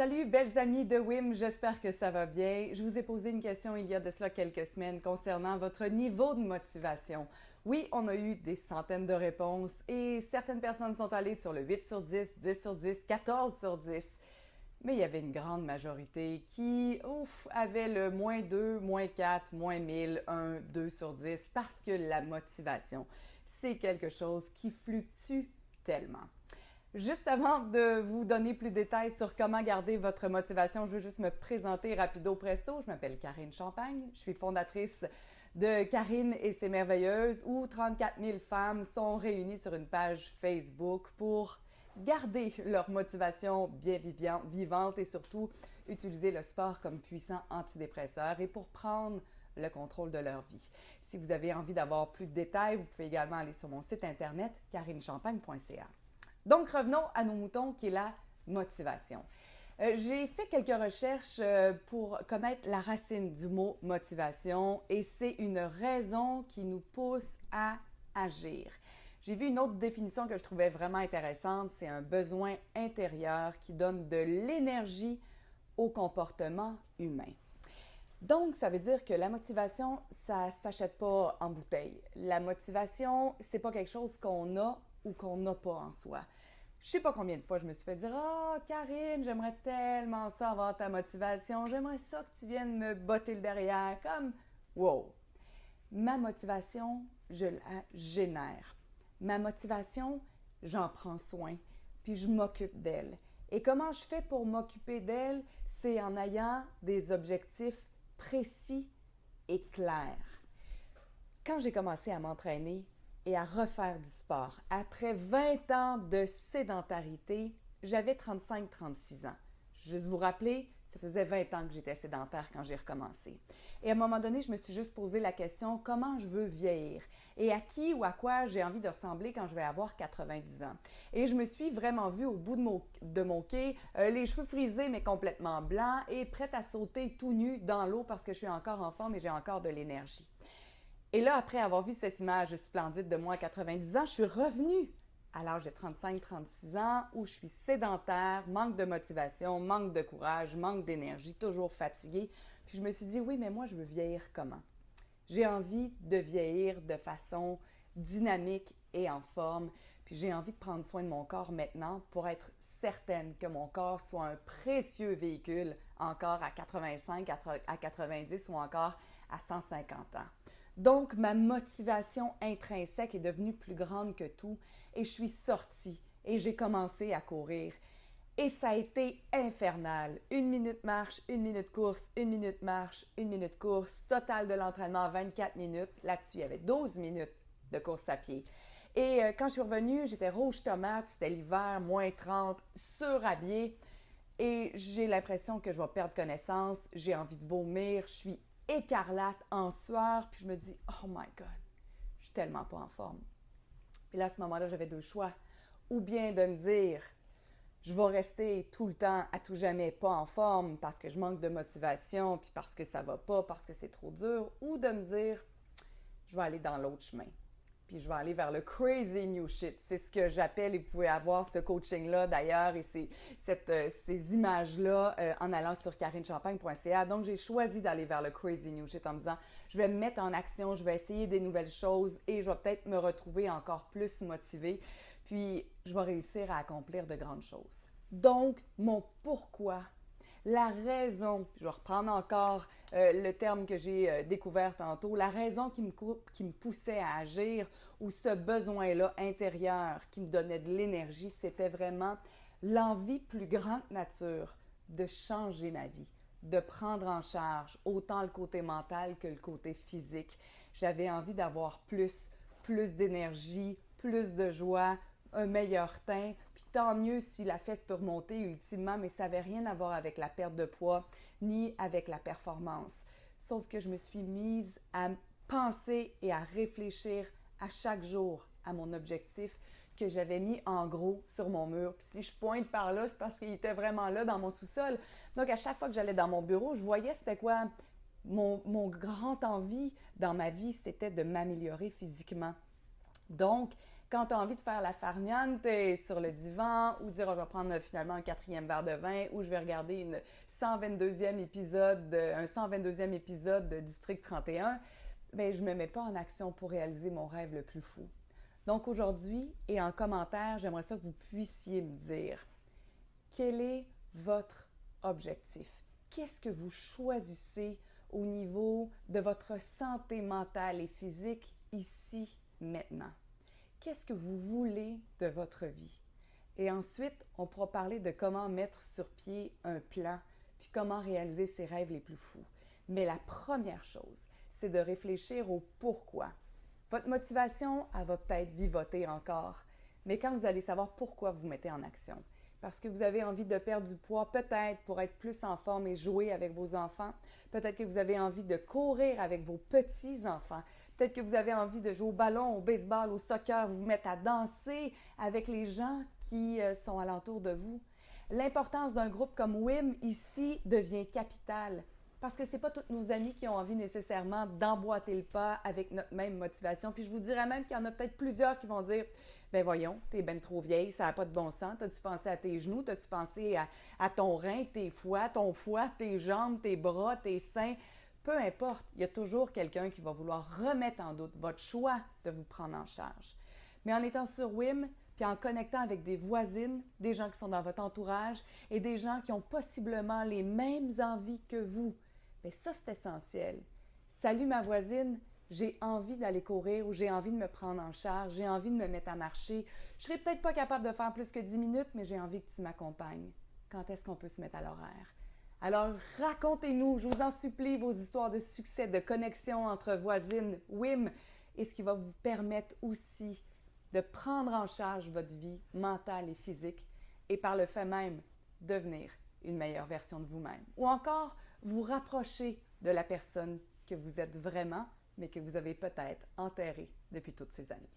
Salut, belles amies de WIM, j'espère que ça va bien. Je vous ai posé une question il y a de cela quelques semaines concernant votre niveau de motivation. Oui, on a eu des centaines de réponses et certaines personnes sont allées sur le 8 sur 10, 10 sur 10, 14 sur 10. Mais il y avait une grande majorité qui, avait le moins 2, moins 4, moins 1000, 1, 2 sur 10 parce que la motivation, c'est quelque chose qui fluctue tellement. Juste avant de vous donner plus de détails sur comment garder votre motivation, je veux juste me présenter rapido presto. Je m'appelle Karine Champagne. Je suis fondatrice de Karine et ses merveilleuses où 34 000 femmes sont réunies sur une page Facebook pour garder leur motivation bien vivante et surtout utiliser le sport comme puissant antidépresseur et pour prendre le contrôle de leur vie. Si vous avez envie d'avoir plus de détails, vous pouvez également aller sur mon site internet karinechampagne.ca. Donc, revenons à nos moutons qui est la motivation. J'ai fait quelques recherches pour connaître la racine du mot motivation et c'est une raison qui nous pousse à agir. J'ai vu une autre définition que je trouvais vraiment intéressante, c'est un besoin intérieur qui donne de l'énergie au comportement humain. Donc, ça veut dire que la motivation, ça ne s'achète pas en bouteille. La motivation, c'est pas quelque chose qu'on a ou qu'on n'a pas en soi. Je sais pas combien de fois je me suis fait dire « Ah, Karine, j'aimerais tellement ça avoir ta motivation. J'aimerais ça que tu viennes me botter le derrière. » Comme « Wow! » Ma motivation, je la génère. Ma motivation, j'en prends soin, puis je m'occupe d'elle. Et comment je fais pour m'occuper d'elle? C'est en ayant des objectifs précis et clairs. Quand j'ai commencé à m'entraîner et à refaire du sport, après 20 ans de sédentarité, j'avais 35-36 ans. Juste vous rappeler, ça faisait 20 ans que j'étais sédentaire quand j'ai recommencé. Et à un moment donné, je me suis juste posé la question, comment je veux vieillir? Et à qui ou à quoi j'ai envie de ressembler quand je vais avoir 90 ans? Et je me suis vraiment vue au bout de mon quai, les cheveux frisés mais complètement blancs et prête à sauter tout nu dans l'eau parce que je suis encore en forme et j'ai encore de l'énergie. Et là, après avoir vu cette image splendide de moi à 90 ans, je suis revenue à l'âge de 35-36 ans où je suis sédentaire, manque de motivation, manque de courage, manque d'énergie, toujours fatiguée. Puis je me suis dit, oui, mais moi, je veux vieillir comment? J'ai envie de vieillir de façon dynamique et en forme. Puis j'ai envie de prendre soin de mon corps maintenant pour être certaine que mon corps soit un précieux véhicule encore à 85, à 90 ou encore à 150 ans. Donc, ma motivation intrinsèque est devenue plus grande que tout et je suis sortie et j'ai commencé à courir. Et ça a été infernal. 1 minute marche, 1 minute course, 1 minute marche, 1 minute course. Total de l'entraînement, 24 minutes. Là-dessus, il y avait 12 minutes de course à pied. Et quand je suis revenue, j'étais rouge tomate, c'était l'hiver, moins 30, surhabillée. Et j'ai l'impression que je vais perdre connaissance, j'ai envie de vomir, je suis écarlate, en sueur, puis je me dis « Oh my God, je suis tellement pas en forme. » Puis là, à ce moment-là, j'avais deux choix. Ou bien de me dire « Je vais rester tout le temps, à tout jamais, pas en forme parce que je manque de motivation, puis parce que ça va pas, parce que c'est trop dur. » Ou de me dire « Je vais aller dans l'autre chemin. » Puis je vais aller vers le crazy new shit. C'est ce que j'appelle, et vous pouvez avoir ce coaching-là d'ailleurs et ces images-là en allant sur karinechampagne.ca. Donc, j'ai choisi d'aller vers le crazy new shit en me disant, je vais me mettre en action, je vais essayer des nouvelles choses et je vais peut-être me retrouver encore plus motivée. Puis, je vais réussir à accomplir de grandes choses. Donc, mon pourquoi, la raison, je vais reprendre encore le terme que j'ai découvert tantôt, la raison qui me poussait à agir ou ce besoin-là intérieur qui me donnait de l'énergie, c'était vraiment l'envie plus grande nature de changer ma vie, de prendre en charge autant le côté mental que le côté physique. J'avais envie d'avoir plus d'énergie, plus de joie, un meilleur teint, puis tant mieux si la fesse peut remonter ultimement, mais ça n'avait rien à voir avec la perte de poids ni avec la performance. Sauf que je me suis mise à penser et à réfléchir à chaque jour à mon objectif que j'avais mis en gros sur mon mur. Puis si je pointe par là, c'est parce qu'il était vraiment là dans mon sous-sol. Donc à chaque fois que j'allais dans mon bureau, je voyais c'était quoi mon grand envie dans ma vie, c'était de m'améliorer physiquement. Donc, Quand tu as envie de faire la farniente sur le divan ou dire oh, je vais prendre finalement un 4e verre de vin ou je vais regarder un 122e épisode de District 31, bien, je ne me mets pas en action pour réaliser mon rêve le plus fou. Donc aujourd'hui et en commentaire, j'aimerais ça que vous puissiez me dire quel est votre objectif? Qu'est-ce que vous choisissez au niveau de votre santé mentale et physique ici, maintenant? Qu'est-ce que vous voulez de votre vie? Et ensuite, on pourra parler de comment mettre sur pied un plan, puis comment réaliser ses rêves les plus fous. Mais la première chose, c'est de réfléchir au pourquoi. Votre motivation, elle va peut-être vivoter encore, mais quand vous allez savoir pourquoi vous vous mettez en action, parce que vous avez envie de perdre du poids, peut-être pour être plus en forme et jouer avec vos enfants, peut-être que vous avez envie de courir avec vos petits-enfants, peut-être que vous avez envie de jouer au ballon, au baseball, au soccer, vous mettre à danser avec les gens qui sont alentour de vous. L'importance d'un groupe comme WIM ici devient capitale. Parce que ce n'est pas tous nos amis qui ont envie nécessairement d'emboîter le pas avec notre même motivation. Puis je vous dirais même qu'il y en a peut-être plusieurs qui vont dire « Ben voyons, t'es ben trop vieille, ça n'a pas de bon sens. T'as-tu pensé à tes genoux? T'as-tu pensé à ton rein, tes foies, ton foie, tes jambes, tes bras, tes seins? » Peu importe, il y a toujours quelqu'un qui va vouloir remettre en doute votre choix de vous prendre en charge. Mais en étant sur WIM, puis en connectant avec des voisines, des gens qui sont dans votre entourage et des gens qui ont possiblement les mêmes envies que vous, bien ça, c'est essentiel. Salut ma voisine, j'ai envie d'aller courir ou j'ai envie de me prendre en charge, j'ai envie de me mettre à marcher. Je serai peut-être pas capable de faire plus que 10 minutes, mais j'ai envie que tu m'accompagnes. Quand est-ce qu'on peut se mettre à l'horaire? Alors, racontez-nous, je vous en supplie, vos histoires de succès, de connexion entre voisines, WIM, et ce qui va vous permettre aussi de prendre en charge votre vie mentale et physique et par le fait même devenir une meilleure version de vous-même. Ou encore, vous rapprocher de la personne que vous êtes vraiment, mais que vous avez peut-être enterrée depuis toutes ces années.